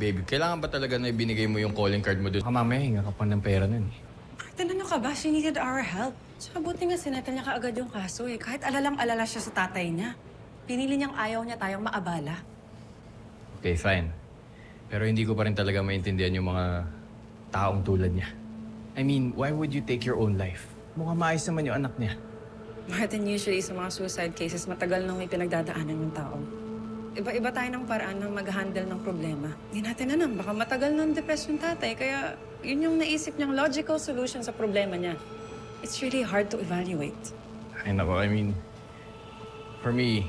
Baby, kailangan ba talaga na ibinigay mo yung calling card mo doon? Baka mamaya hinga ka pa ng pera nun eh. Martin, ano ka ba? She needed our help. Tsaka buti nga sinettle niya kaagad yung kaso eh. Kahit alalang-alala siya sa tatay niya. Pinili niyang ayaw niya tayong maabala. Okay, fine. Pero hindi ko pa rin talaga maintindihan yung mga taong tulad niya. I mean, why would you take your own life? Mukhang maayos naman yung anak niya. Martin, usually sa mga suicide cases, matagal nang may pinagdadaanan yung tao. Iba-iba tayo ng paraan ng mag-handle ng problema. Hindi natin alam, baka matagal nang depressed yung tatay, kaya yun yung naisip niyang logical solution sa problema niya. It's really hard to evaluate. Ay nako, I mean, for me,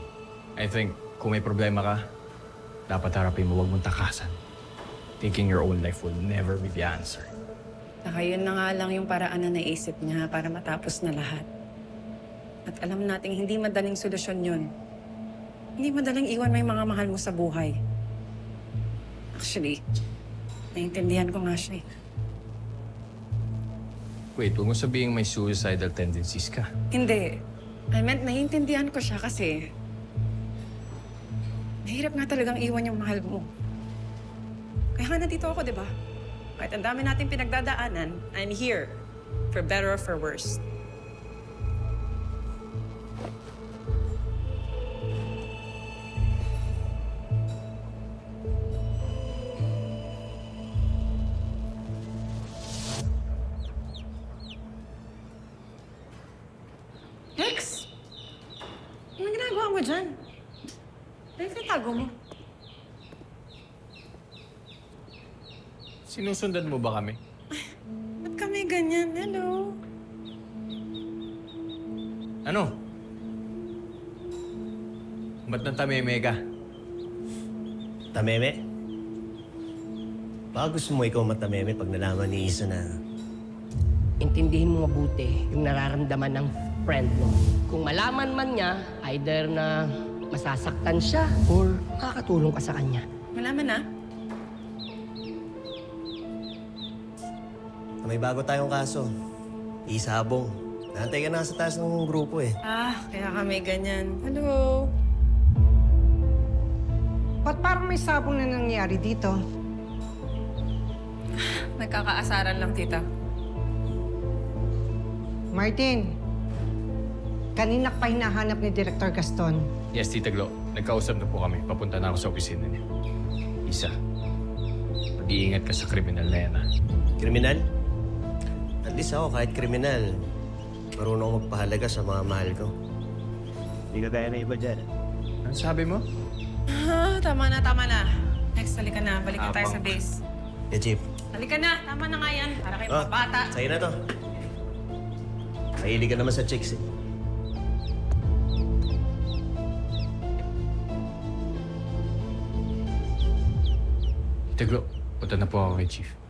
I think kung may problema ka, dapat harapin mo, huwag mong takasan. Taking your own life will never be the answer. Saka yun na nga lang yung paraan na naisip niya para matapos na lahat. At alam nating hindi madaling solusyon yun. Hindi madaling iwan mo yung mga mahal mo sa buhay. Actually, naiintindihan ko nga siya eh. Wait, huwag mo sabihin may suicidal tendencies ka. Hindi. I meant naiintindihan ko siya kasi mahirap nga talagang iwan yung mahal mo. Kaya nga nandito ako, di ba? Kahit ang dami natin pinagdadaanan, I'm here. For better or for worse. Rex! Anong ginagawa mo dyan? Ano tinatago mo? Sinusundan mo ba kami? Ba't kami ganyan? Hello? Ano? Ba't natameme ka? Tameme? Baka gusto mo ikaw matameme pag nalaman ni Isa na Intindihin mo mabuti yung nararamdaman ng friend mo. Kung malaman man niya, either na masasaktan siya or makakatulong ka sa kanya. Malaman na? may bago tayong kaso. Isabong. Nantay ka na sa taas ng grupo eh. Ah, kaya kami ganyan. Hello? Ba't parang may sabong na nangyari dito? Nagkakaasaran lang, tita. Martin, kanina pa hinahanap ni Director Gaston. Yes, Tita Glo. Nagkausap na po kami. Papunta na ako sa opisina niya. Isa, mag-iingat ka sa kriminal na yan, ha? Kriminal? At least ako, kahit kriminal, marunong ako magpahalaga sa mga mahal ko. Hindi ka gaya na iba dyan. Ano sabi mo? Ah, tama na, tama na. Next, halika na. Balik na tayo sa base. Yeah, Chief. Halika na. Tama na nga yan. Para kayo mga bata. Sa'yo na to. Mahilig ka naman sa chicks eh. Tita Glo, punta na po ako kay Chief.